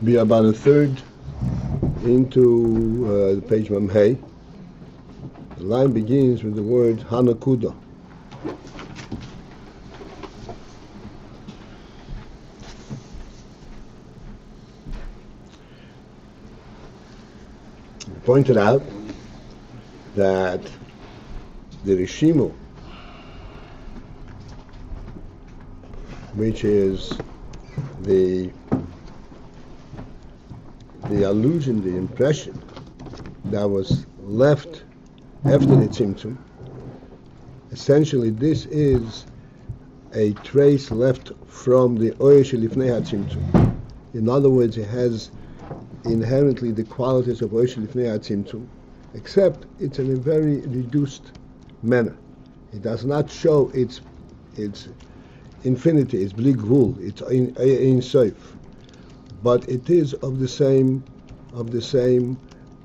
Be about a third into page Mamhei. The line begins with the word hanekudah. Pointed out that the Rishimu, which is the allusion, the impression that was left after the tzimtzum, essentially this is a trace left from the oyer shelifnei hatzimtzum. In other words, it has inherently the qualities of oyer shelifnei hatzimtzum, except it's in a very reduced manner. It does not show its infinity, its bli gvul, its ein sof, but it is of the same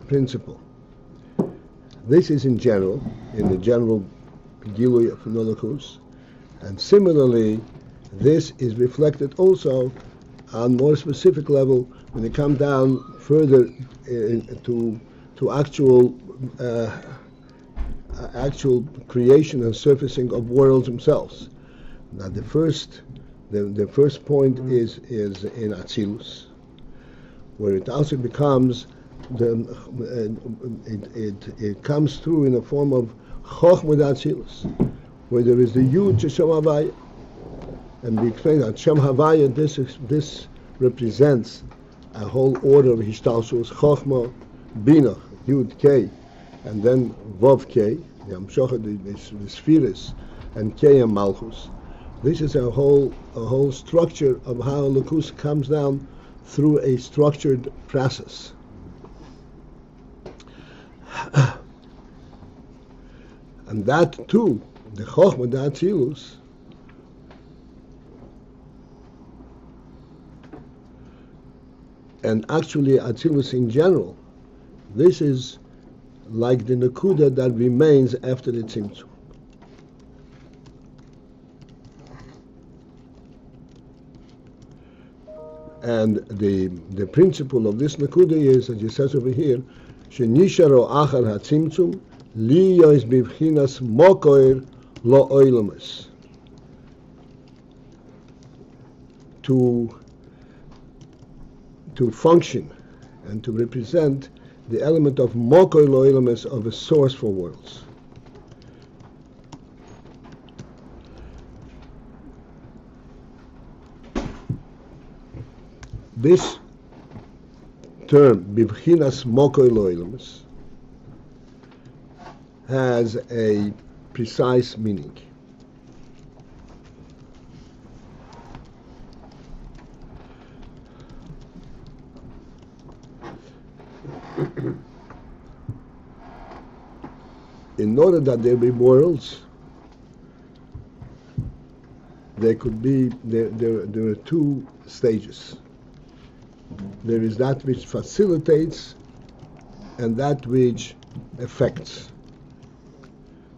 principle. This is in general, in the general gilui of Nolakus, and similarly, this is reflected also on more specific level when they come down further to actual creation and surfacing of worlds themselves. Now, the first point is in Atzilus, where it also becomes it comes through in the form of Chochmah Atzilus, where there is the Yud Shem Havaya, and we explain that Shem Havaya this represents a whole order of Hishtalshus, Chochmah, Bina, Yud K, and then Vav K, the Amshocha, the Spheres, and K and Malchus. This is a whole structure of how Lukus comes down through a structured process. And that too, the Chochmah, the Atzilus, and actually Atzilus in general, this is like the nekudah that remains after the tzimtzum. And the principle of this nekudah is, as it says over here, shenisharo achar hatzimtzum liyos bivchinas mokoir lo oilamus, to function and to represent the element of mokoir lo oilamus, of a source for worlds. This term, bivchinas mokoir lo oilamus, has a precise meaning. In order that there be worlds, there are two stages. There is that which facilitates and that which affects.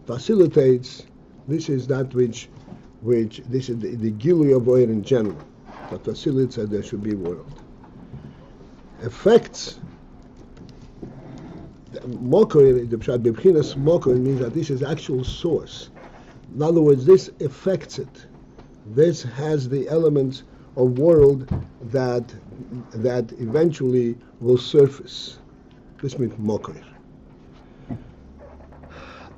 Facilitates, this is that which this is the gilui of oyer in general, that facilitates that there should be a world. Affects, mokoir, the pshat b'bchinas mokoir means that this is actual source. In other words, this affects it. This has the elements of world that eventually will surface. This means mokoir.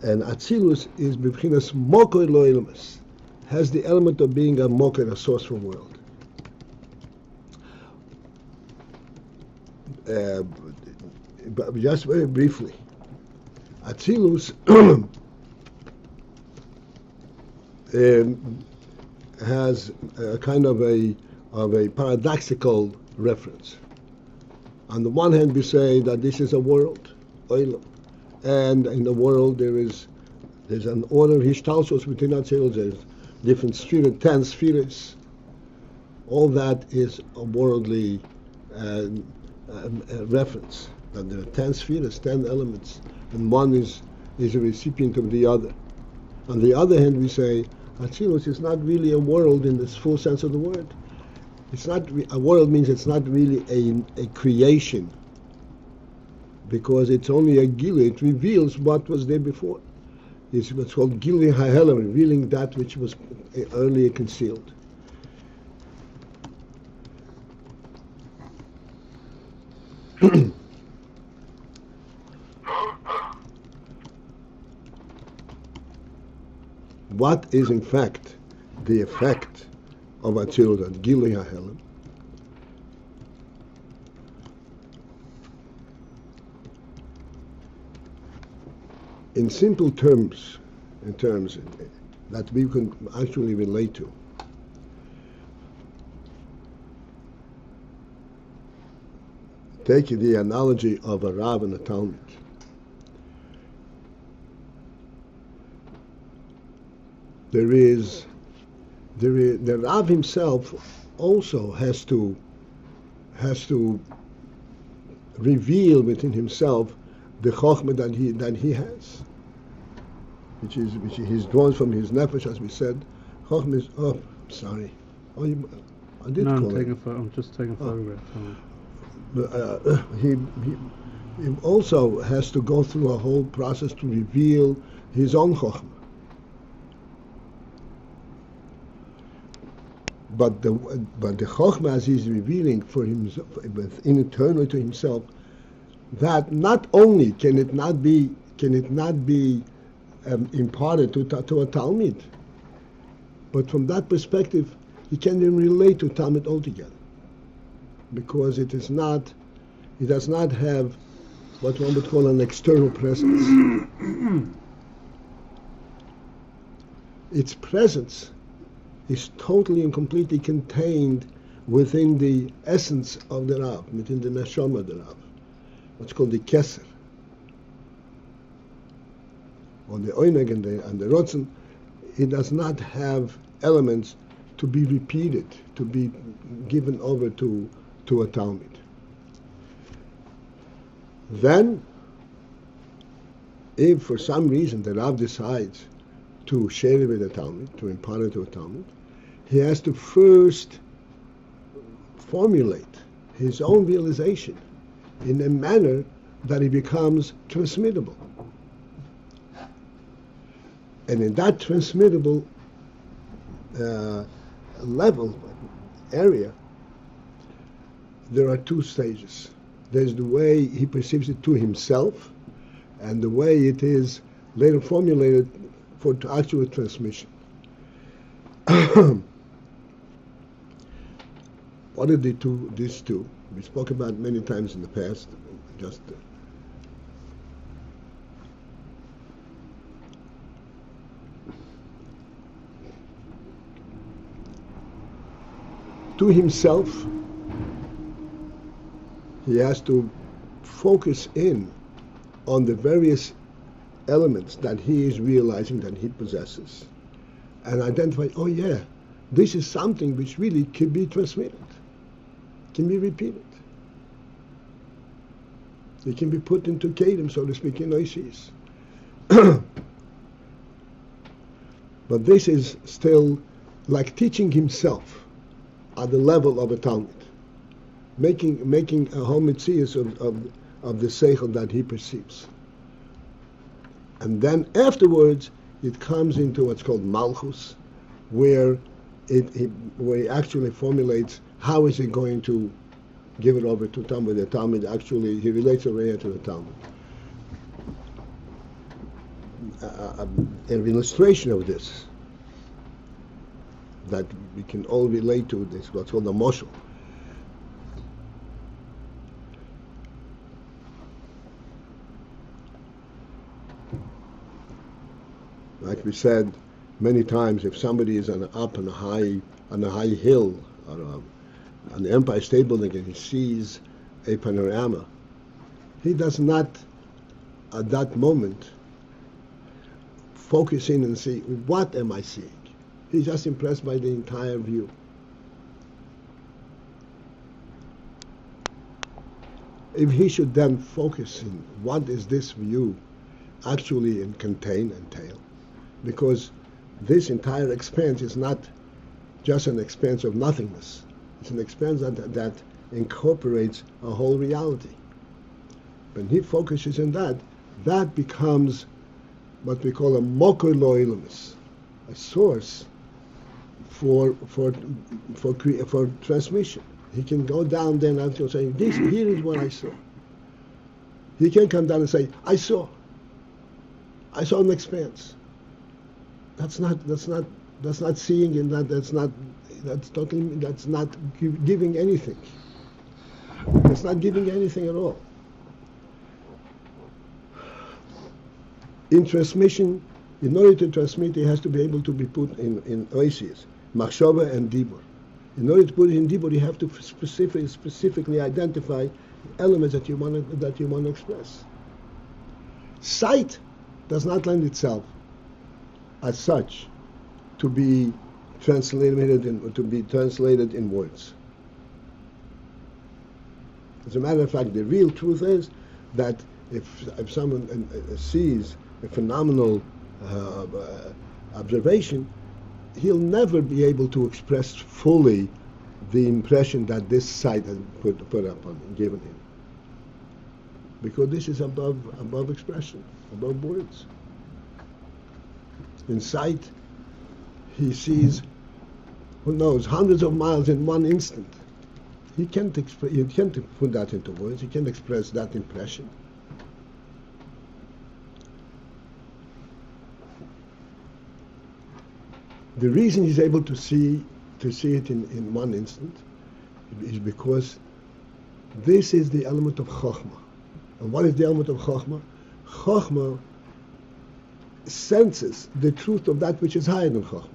And Atzilus is b'bchinas mokoir lo ilamus, has the element of being a mokoir, a source for world. But just very briefly, Atzilus has a kind of a paradoxical reference. On the one hand, we say that this is a world, oilam, and in the world there's an order, Hishtalshos within Atzilus, there's different spheres, 10 spheres. All that is a worldly reference, that there are 10 spheres, 10 elements, and one is a recipient of the other. On the other hand, we say Atzilus is not really a world in this full sense of the word. It's not a world means it's not really a creation, because it's only a gili. It reveals what was there before. It's what's called gili hahelam, revealing that which was earlier concealed. What is in fact the effect of Atzilus and Gili HaHelam? In simple terms, that we can actually relate to, take the analogy of a Rav and a Talmud. The Rav himself also has to reveal within himself the chokhmah that he has, which he's drawn from his nefesh, as we said. Chokhmah is sorry. I did no, call I'm just taking a photograph. He also has to go through a whole process to reveal his own chokhmah. But the chokhmah, as he's revealing for himself, internally to himself, that not only can it not be imparted to a Talmud, but from that perspective, he can't even relate to Talmud altogether, because it does not have what one would call an external presence. Its presence is totally and completely contained within the essence of the Rav, within the neshama of the Rav, what's called the keser. On the oineg and the rotzen, it does not have elements to be repeated, to be given over to a Talmud. Then, if for some reason the Rav decides to share it with a Talmud, to impart it to a Talmud, he has to first formulate his own realization in a manner that it becomes transmittable. And in that transmittable level, area, there are two stages. There's the way he perceives it to himself, and the way it is later formulated for actual transmission. What are these two? We spoke about many times in the past. Just to himself, he has to focus in on the various elements that he is realizing that he possesses, and identify, oh yeah, this is something which really can be transmitted, can be repeated. It can be put into kedem, so to speak, in oisis. But this is still like teaching himself at the level of a Talmud, making a whole mitzias of the seichel that he perceives. And then afterwards, it comes into what's called malchus, where he actually formulates how is he going to give it over to Talmud. The Talmud actually, he relates already to the Talmud. An illustration of this that we can all relate to, this what's called the moshel. Like we said many times, if somebody is up on a high hill or on the Empire State Building and he sees a panorama, he does not, at that moment, focus in and see, what am I seeing? He's just impressed by the entire view. If he should then focus in what is this view actually entail, because this entire expanse is not just an expanse of nothingness. It's an expanse that incorporates a whole reality. When he focuses in that, that becomes what we call a mokor lo'ilamis, a source for transmission. He can go down there and say, here is what I saw. He can come down and say, I saw an expanse. That's not seeing, and that's not giving anything. It's not giving anything at all. In transmission, in order to transmit, it has to be able to be put in oisius, machshava and dibur. In order to put it in dibur, you have to specifically identify elements that you want to express. Sight does not lend itself, as such, to be translated in words. As a matter of fact, the real truth is that if someone sees a phenomenal observation, he'll never be able to express fully the impression that this sight has put up on given him, because this is above expression, above words. In sight, he sees, who knows, hundreds of miles in one instant. He can't put that into words. He can't express that impression. The reason he's able to see it in one instant is because this is the element of Chokhmah. And what is the element of Chokhmah? Chokhmah senses the truth of that which is higher than Chokhmah.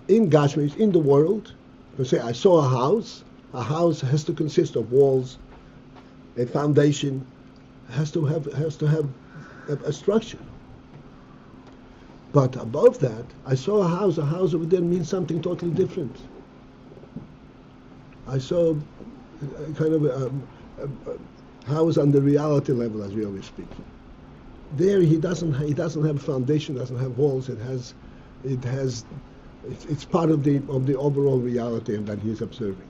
In Gashmis, in the world, you say, I saw a house. A house has to consist of walls, a foundation, has to have a structure. But above that, I saw a house. A house over there means something totally different. I saw a kind of a house on the reality level, as we always speak. There, he doesn't have a foundation, doesn't have walls. It's part of the overall reality that he is observing.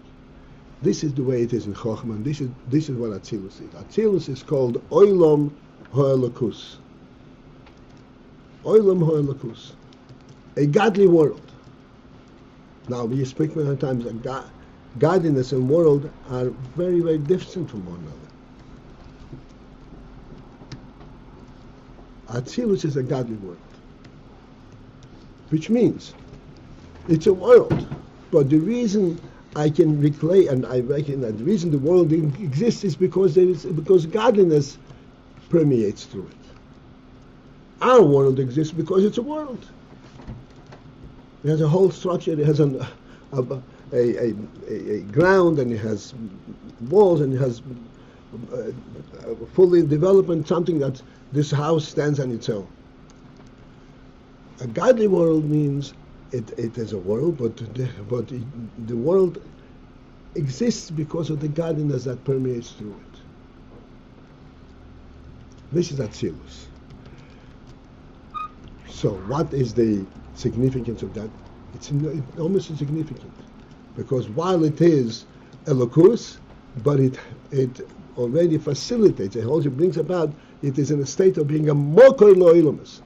This is the way it is in Chokhmah, and this is what Atzilus is. Atzilus is called Olam Ha'elakus. Olam Ha'elakus, a godly world. Now, we speak many times that godliness and world are very, very different from one another. Atzilus is a godly world, which means it's a world, but the reason I can reclaim, and I reckon that the reason the world exists is because godliness permeates through it. Our world exists because it's a world. It has a whole structure. It has a ground, and it has walls, and it has fully development. Something that this house stands on its own. A godly world means it is a world, but the world exists because of the godliness that permeates through it. This is Atzilus. So what is the significance of that? It's almost insignificant, because while it is elokus, but it already facilitates, it also brings about, it is in a state of being a mokor lo'ilamis,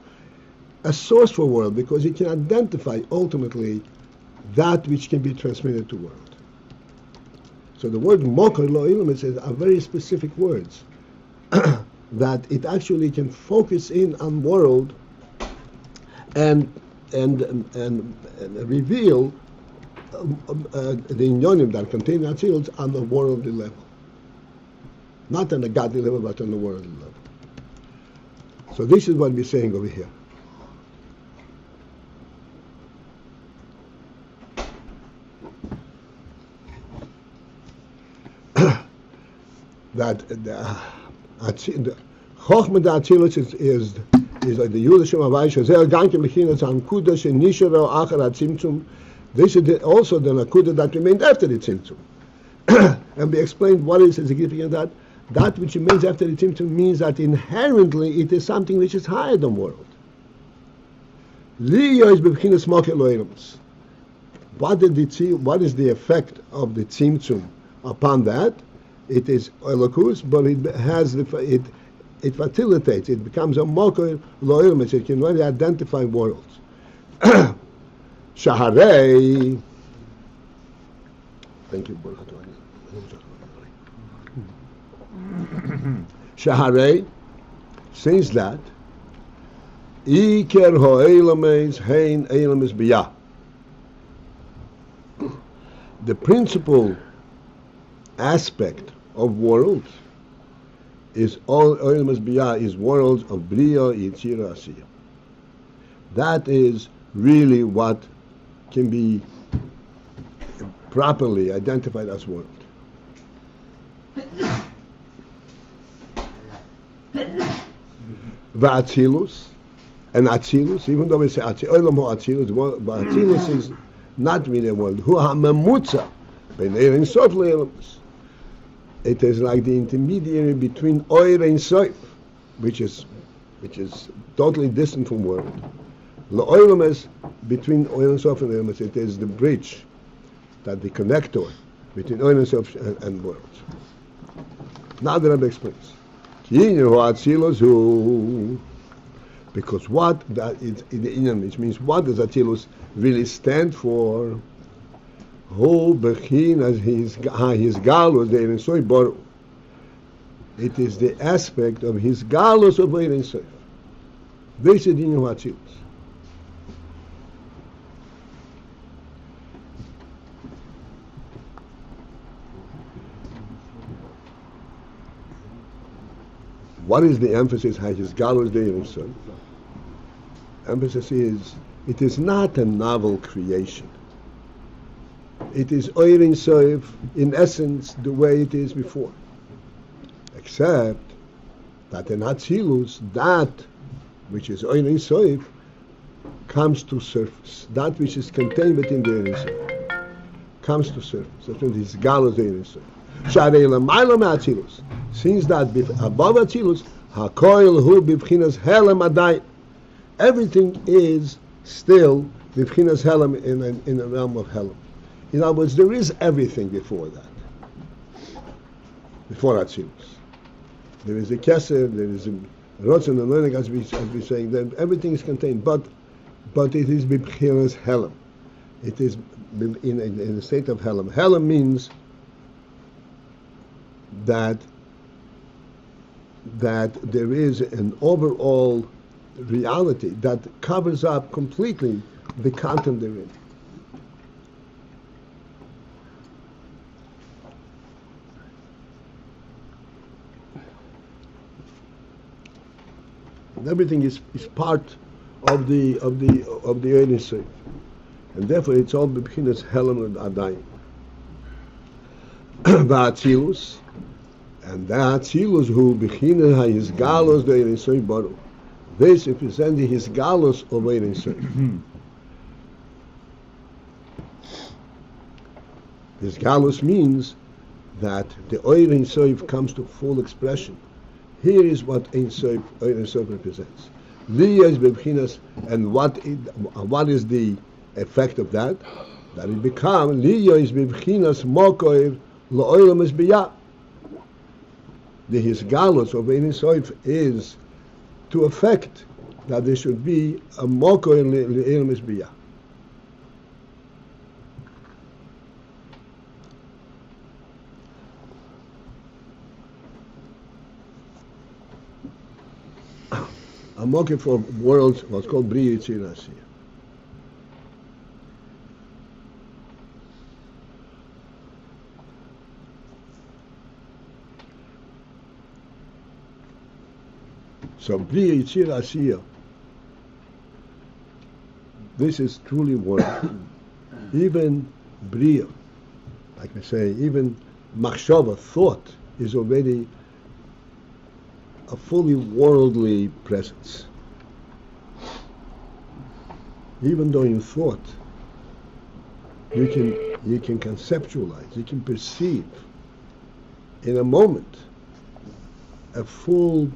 a source for world, because it can identify ultimately that which can be transmitted to world. So the word mokor lo'ilamis are very specific words that it actually can focus in on world and reveal the inyonim that contain Atzilus on the worldly level, not on the godly level, but on the worldly level. So this is what we're saying over here. that the Chochmah da Atzilus is like the Yud Hashem Havai Shazer Gankim Lechinas hanekudah shenisharo achar tzimtzum. This is also the hanekudah that remained after the tzimtzum. And we explained what is the significance of that. That which remains after the tzimtzum means that inherently it is something which is higher than world. Liya is b'bchinas moket lo ilams. What is the effect of the tzimtzum upon that? It is elokus, but it has it facilitates. It becomes a moket lo ilams. It can really identify worlds. Shaharei. Thank you, Shaharei says that Iker ha'elames hein elames biyah. The principal aspect of worlds is all elames biyah is worlds of bria yitzira asiyah. That is really what can be properly identified as world. Atzilus, and Atzilus, even though we say Atzilus, Atzilus is not really a world. Hu ha'memutza ben Eir Ein Sof le'elamus. It is like the intermediary between Oir and Sof, which is totally distant from world. Le'olamus, between Oir and Sof and Elamus, it is the bridge, that the connector between Oir and Sof and worlds. Now the Rebbe explains. Because what that is in the Inyan, which means what does Atzilus really stand for? Who bechin as his galus the Ein Sof boru. It is the aspect of his galus of Ein Sof. This is the Inyan of Atzilus. What is the emphasis? His galus the Ein Sof. Emphasis is it is not a novel creation. It is Oir Ein Sof in essence the way it is before, except that in Atzilus that which is Oir Ein Sof comes to surface. That which is contained within the Ein Sof comes to surface. That means his galus the Ein Sof. Sharei l'mayla me'Atzilus. Since that above Atzilus, hakoil hu b'bchinas helem adai. Everything is still b'bchinas helem in the realm of helem. In other words, there is everything before that. Before Atzilus. There is a Kislev, there is a Rotzen and Learning, as we saying, then everything is contained, but it is b'bchinas helem. It is in the state of helem. Helem means that there is an overall reality that covers up completely the content therein. And everything is part of the Ein Sof, and therefore it's all b'bchinas helem and adayim. V'Atzilus. And the Atzilus who b'chinas his galus the Ein Sof boru. This representing his galus of Ein Sof. This galus means that the Ein Sof comes to full expression. Here is what Ein Sof represents. Liya is b'chinas, and what is the effect of that? That it becomes Liya is b'chinas mokoir lo'olam is biyah. The his galus of Ein Sof is to effect that there should be a mokoir lo'olam is biyah. A mokoir for worlds was called bria yitzira asiyah. So bria yitzira asiyah, this is truly world. Even bria, like we say, even machshava, thought, is already a fully worldly presence. Even though in thought you can conceptualize, you can perceive in a moment a full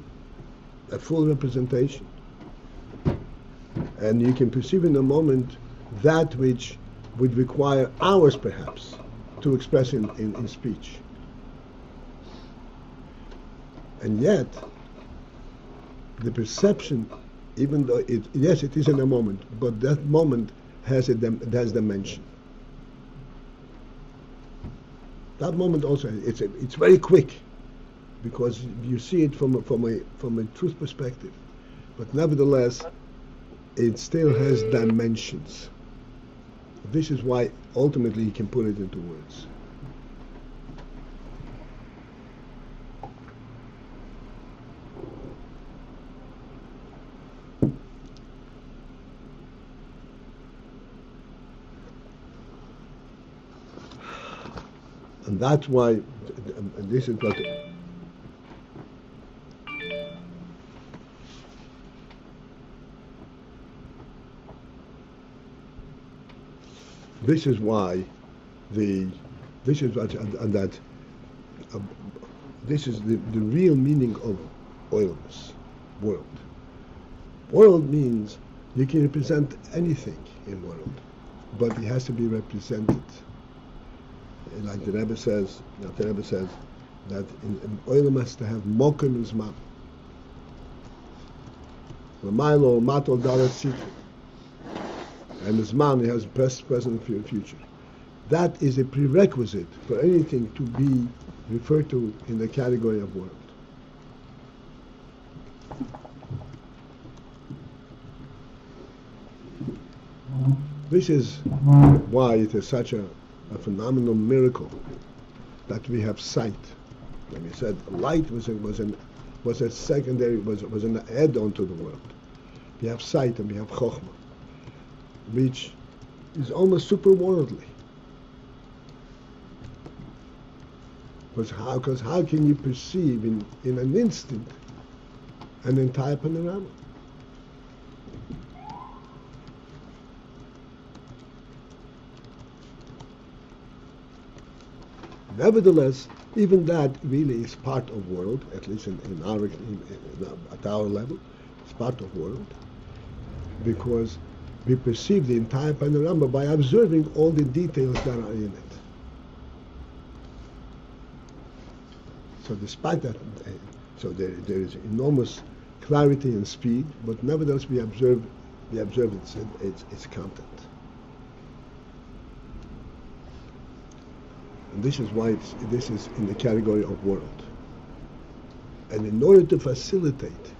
representation, and you can perceive in a moment that which would require hours perhaps to express in speech. And yet the perception, even though it is in a moment, but that moment has dimension. That moment also, it's very quick, because you see it from a truth perspective, but nevertheless it still has dimensions. This is why ultimately you can put it into words. And that's why this is what this is why this is the real meaning of oilness, world. World means you can represent anything in world, but it has to be represented. Like the Rebbe says that in oil has to have mokum and zman. L'maylo matol dalet sikhu. And the zman has past, present, and future. That is a prerequisite for anything to be referred to in the category of world. This is why it is such a phenomenal miracle that we have sight. When we said light was a secondary, was an add-on to the world. We have sight and we have chokhmah, which is almost super worldly. Because how can you perceive in an instant an entire panorama? Nevertheless, even that really is part of world, at least at our level, it's part of world, because we perceive the entire panorama by observing all the details that are in it. So despite that, there is enormous clarity and speed, but nevertheless we observe its content. And this is why this is in the category of world. And in order to facilitate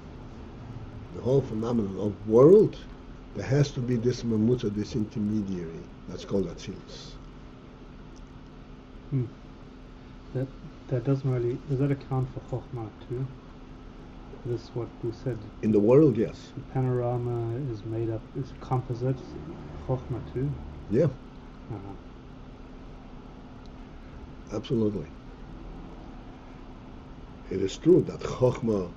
the whole phenomenon of world, there has to be this mamutza, this intermediary, that's called Atzilus. That doesn't really, does that account for Chokhmah too? This is what we said. In the world, yes. The panorama is made up, is composite, Chokhmah too? Yeah. Uh-huh. Absolutely. It is true that Chokhmah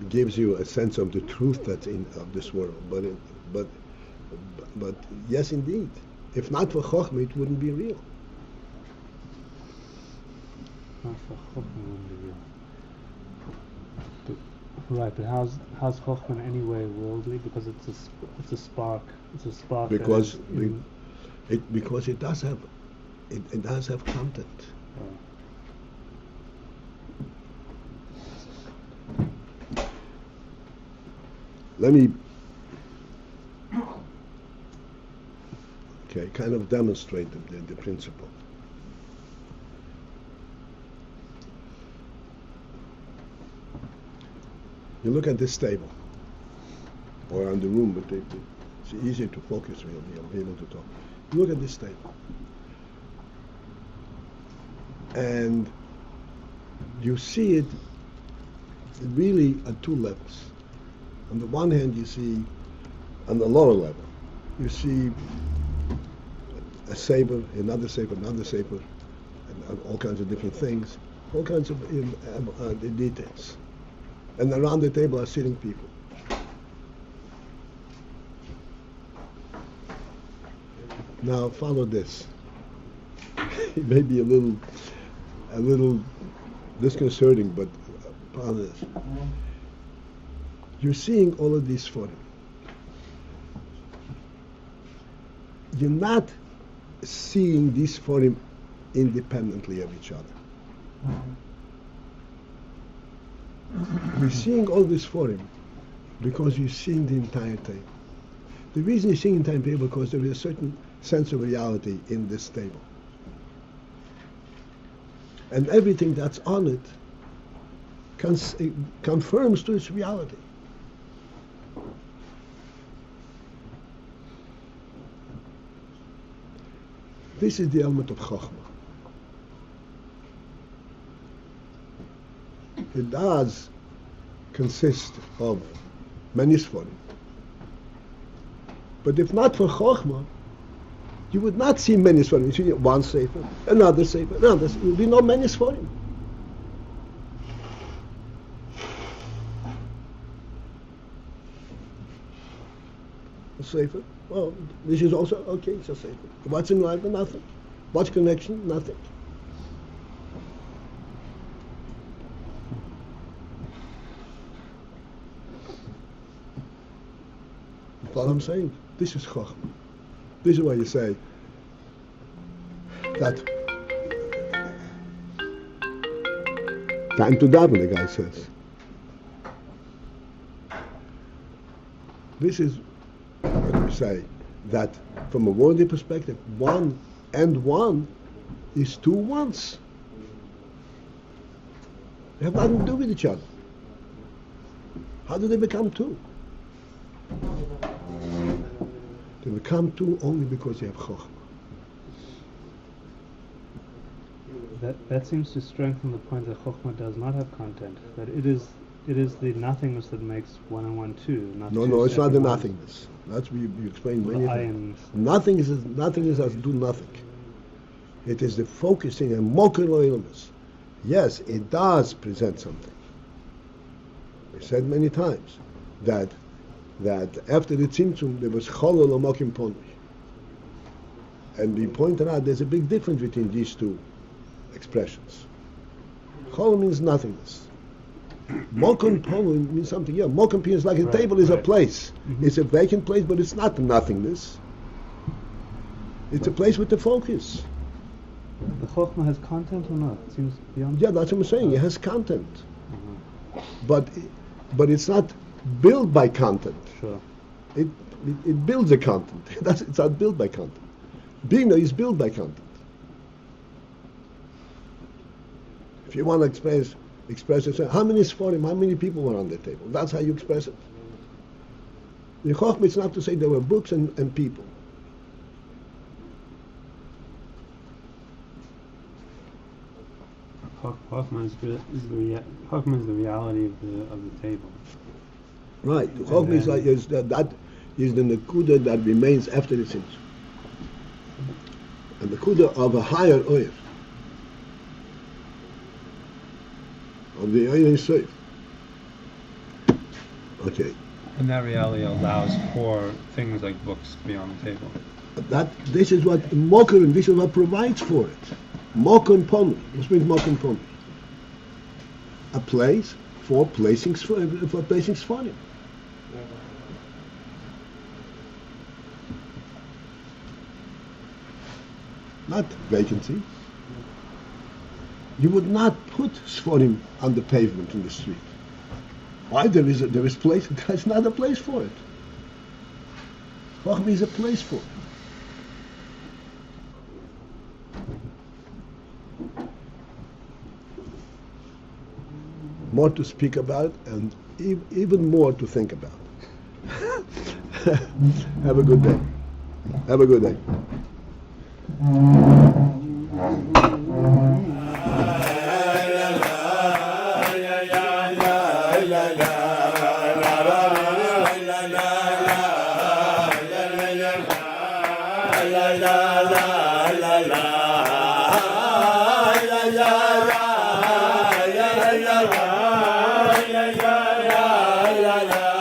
gives you a sense of the truth that's of this world, but yes, indeed. If not for Chokhmah, it wouldn't be real. Not for Chokhmah wouldn't be real. Right, but how's Chokhmah in any way worldly? Because it's a spark. It's a spark. Because it does have. It does have content. Let me kind of demonstrate the principle. You look at this table, or on the room, but it's easier to focus when you'll be able to talk. You look at this table. And you see it really at two levels. On the one hand, you see, on the lower level, you see a saber, another saber, and all kinds of different things, all kinds of the details. And around the table are sitting people. Now follow this. It may be a little disconcerting, but follow this. You're seeing all of these photos. You're not seeing these photos independently of each other. You're seeing all this photos because you're seeing the entire table. The reason you're seeing the entire table is because there is a certain sense of reality in this table. And everything that's on it confirms to its reality. This is the element of Chokhmah. It does consist of many Sforim. But if not for Chokhmah, you would not see many Sforim. You see one Sefer, another Sefer, another Sefer. There would be no many Sforim. A Sefer. Well, this is also, okay, it's a Sefer. What's in life? Nothing. What's connection? Nothing. That's all I'm saying. This is Chokhmah. This is why you say that time to daven, the guy says. This is what we say, that from a worldly perspective, one and one is two ones. They have nothing to do with each other. How do they become two? They become two only because they have Chokhmah. That seems to strengthen the point that Chokhmah does not have content. That it is the nothingness that makes one and one two. No, it's not the nothingness. That's what you explained many times. Nothing is as do nothing. It is the focusing and mokin loyalness. Yes, it does present something. We said many times that after the tzimtzum there was cholol or mokim poni. And we pointed out there's a big difference between these two expressions. Cholol means nothingness. Mokum poni means something. Yeah, mokum poni is like a table is a place. Mm-hmm. It's a vacant place, but it's not nothingness. It's a place with the focus. The Chokhmah has content or not? It seems beyond. Yeah, that's what I'm saying. It has content, but it's not built by content. Sure. It builds a content. It's not built by content. Bina is built by content. If you want to express it, how many Sforim, how many people were on the table? That's how you express it. The Chokhmah is not to say there were books and people. Chokhmah is the reality of the table. Right. The Chokhmah is that is the hanekudah that remains after the tzimtzum. And the hanekudah of a higher oyer. Of the Ayin safe. Okay. And that reality allows for things like books to be on the table. This is what Mokum, this is what provides for it. Mokum Ponu. What means Mokum Ponu? A place for placing Sforim. Not vacancy. You would not put Sforim on the pavement in the street. Why? There is place. There's not a place for it. Chokhmah is a place for it. More to speak about and even more to think about. Have a good day. Have a good day. la la la la la la la